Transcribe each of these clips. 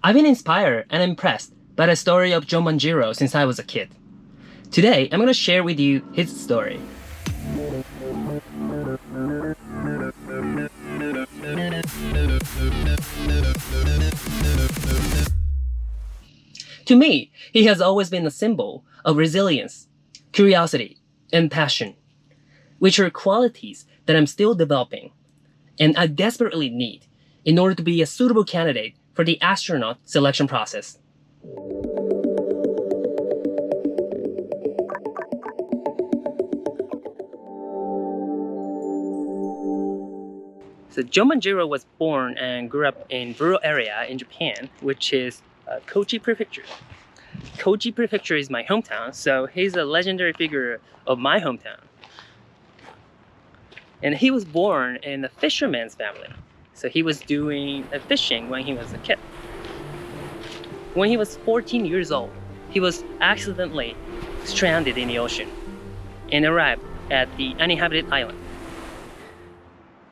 I've been inspired and impressed by the story of John Manjiro since I was a kid. Today, I'm going to share with you his story. To me, he has always been a symbol of resilience, curiosity, and passion, which are qualities that I'm still developing and I desperately need in order to be a suitable candidate for the astronaut selection process. So John Manjiro was born and grew up in rural area in Japan, which is Kochi Prefecture. Kochi Prefecture is my hometown, so he's a legendary figure of my hometown. And he was born in a fisherman's family. So he was doing fishing when he was a kid. When he was 14 years old, he was accidentally stranded in the ocean and arrived at the uninhabited island.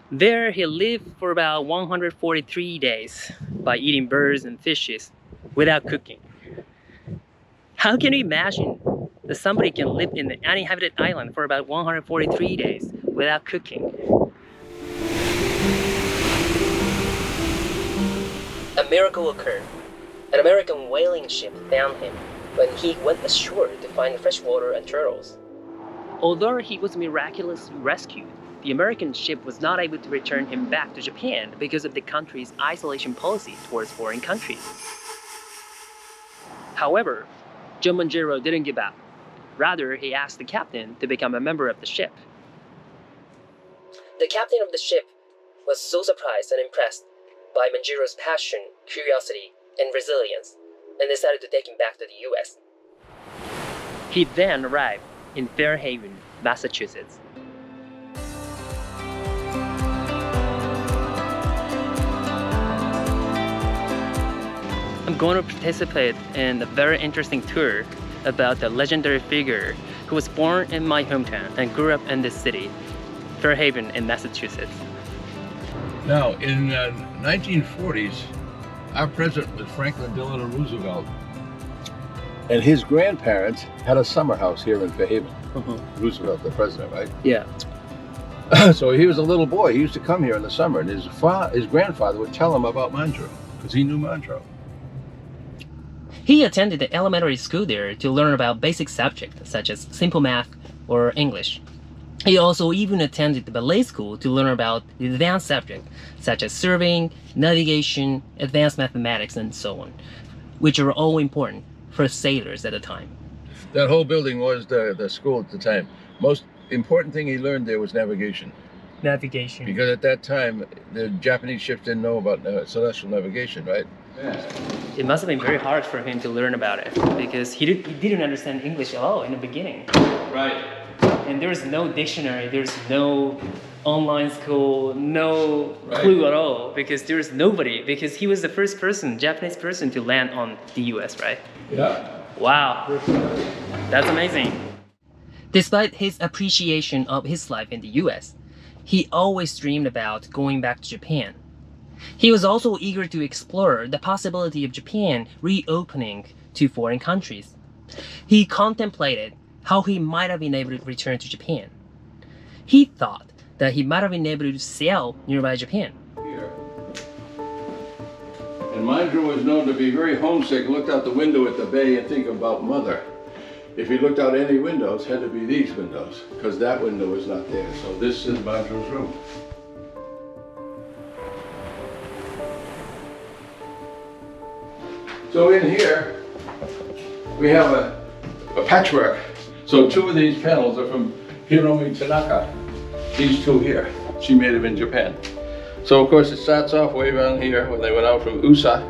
There he lived for about 143 days by eating birds and fishes without cooking. How can you imagine that somebody can live in the uninhabited island for about 143 days without cooking? A miracle occurred. An American whaling ship found him when he went ashore to find fresh water and turtles. Although he was miraculously rescued, the American ship was not able to return him back to Japan because of the country's isolation policy towards foreign countries. However, John Manjiro didn't give up. Rather, he asked the captain to become a member of the ship. The captain of the ship was so surprised and impressed by Manjiro's passion, curiosity, and resilience, and decided to take him back to the US. He then arrived in Fairhaven, Massachusetts. I'm going to participate in a very interesting tour about the legendary figure who was born in my hometown and grew up in this city, Fairhaven in Massachusetts. Now, in the 1940s, our president was Franklin Delano Roosevelt, and his grandparents had a summer house here in Fairhaven. Roosevelt, the president, right? Yeah. So he was a little boy. He used to come here in the summer, and his grandfather would tell him about Manjiro, because he knew Manjiro. He attended the elementary school there to learn about basic subjects such as simple math or English. He also even attended the ballet school to learn about the advanced subjects such as surveying, navigation, advanced mathematics, and so on, which are all important for sailors at the time. That whole building was the school at the time. Most important thing he learned there was navigation. Navigation. Because at that time, the Japanese ships didn't know about celestial navigation, right? Yeah. It must have been very hard for him to learn about it because he didn't understand English at all in the beginning. Right. And there's no dictionary, there's no online school, no clue at all because there's nobody, because he was the first person, Japanese person to land on the US, right? Yeah. Wow, that's amazing. Despite his appreciation of his life in the US, he always dreamed about going back to Japan. He was also eager to explore the possibility of Japan reopening to foreign countries. He contemplated how he might have been able to return to Japan. He thought that he might have been able to sail nearby Japan. Here. And Manjiro was known to be very homesick, looked out the window at the bay and think about mother. If he looked out any windows, it had to be these windows, because that window was not there. So this is Manjiro's room. So in here, we have a patchwork. So two of these panels are from Hiromi Tanaka. These two here, she made them in Japan. So of course it starts off way down here when they went out from USA.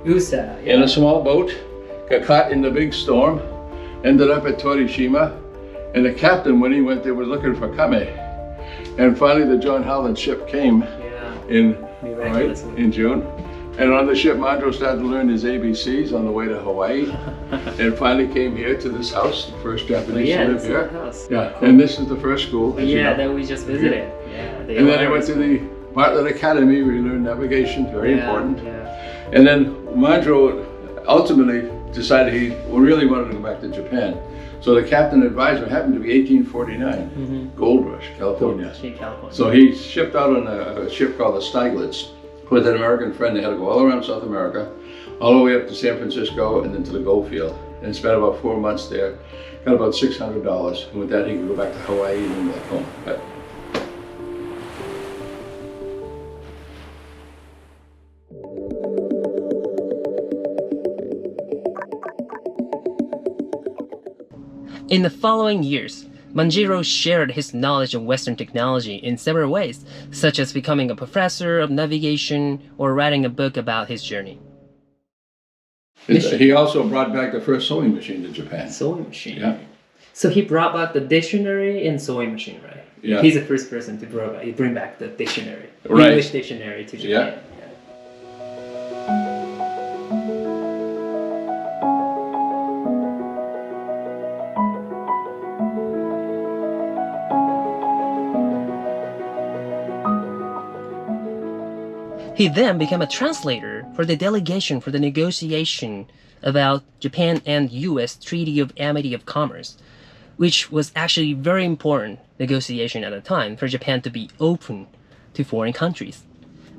USA, yeah. In a small boat, got caught in the big storm, ended up at Torishima, and the captain, when he went there, was looking for Kame. And finally the John Holland ship came in June. And on the ship, Manjiro started to learn his ABCs on the way to Hawaii, and finally came here to this house, the first Japanese to live here. House. Yeah, and this is the first school. That we just visited. Yeah. And then I went to the Bartlett Academy where you learn navigation, very important. Yeah. And then Manjiro ultimately decided he really wanted to go back to Japan. So the captain advisor happened to be 1849, Gold Rush, California. So he shipped out on a ship called the Steiglitz with an American friend. They had to go all around South America, all the way up to San Francisco and then to the Goldfield, and spent about 4 months there. Got about $600, and with that he could go back to Hawaii and then back home. But in the following years, Manjiro shared his knowledge of Western technology in several ways, such as becoming a professor of navigation or writing a book about his journey. he also brought back the first sewing machine to Japan. Sewing machine? Yeah. So he brought back the dictionary and sewing machine, right? Yeah. He's the first person to bring back the dictionary, Right. English dictionary to Japan. Yeah. He then became a translator for the delegation for the negotiation about Japan and US Treaty of Amity of Commerce, which was actually very important negotiation at the time for Japan to be open to foreign countries.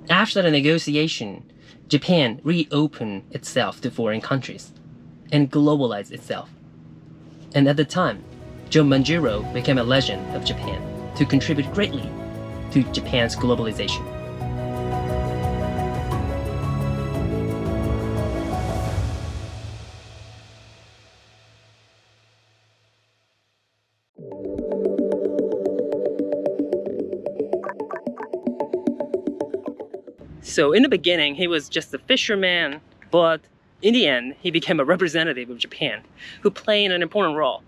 After the negotiation, Japan reopened itself to foreign countries and globalized itself. And at the time, John Manjiro became a legend of Japan to contribute greatly to Japan's globalization. So in the beginning, he was just a fisherman, but in the end, he became a representative of Japan, who played an important role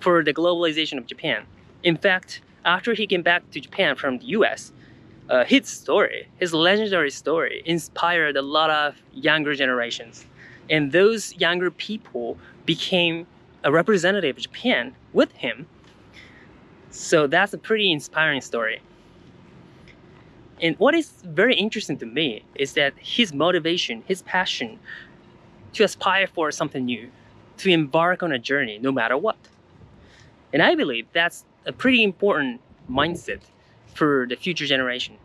for the globalization of Japan. In fact, after he came back to Japan from the US, his legendary story, inspired a lot of younger generations. And those younger people became a representative of Japan with him. So that's a pretty inspiring story. And what is very interesting to me is that his motivation, his passion to aspire for something new, to embark on a journey no matter what. And I believe that's a pretty important mindset for the future generation.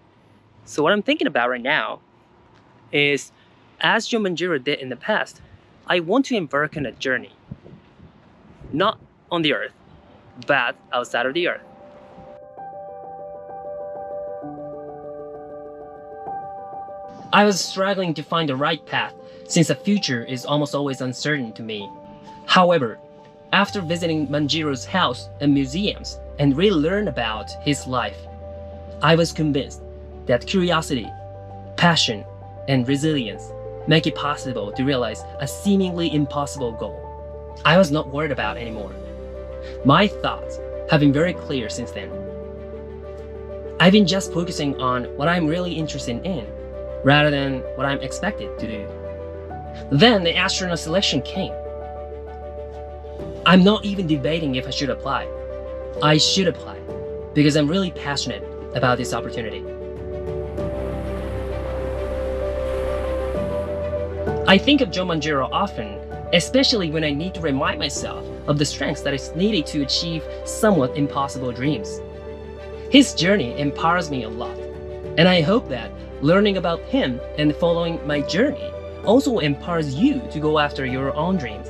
So what I'm thinking about right now is, as John Manjiro did in the past, I want to embark on a journey, not on the earth, but outside of the earth. I was struggling to find the right path, since the future is almost always uncertain to me. However, after visiting Manjiro's house and museums and really learn about his life, I was convinced that curiosity, passion, and resilience make it possible to realize a seemingly impossible goal. I was not worried about anymore. My thoughts have been very clear since then. I've been just focusing on what I'm really interested in, rather than what I'm expected to do. Then the astronaut selection came. I'm not even debating if I should apply. I should apply, because I'm really passionate about this opportunity. I think of John Manjiro often, especially when I need to remind myself of the strength that is needed to achieve somewhat impossible dreams. His journey empowers me a lot, and I hope that learning about him and following my journey also empowers you to go after your own dreams.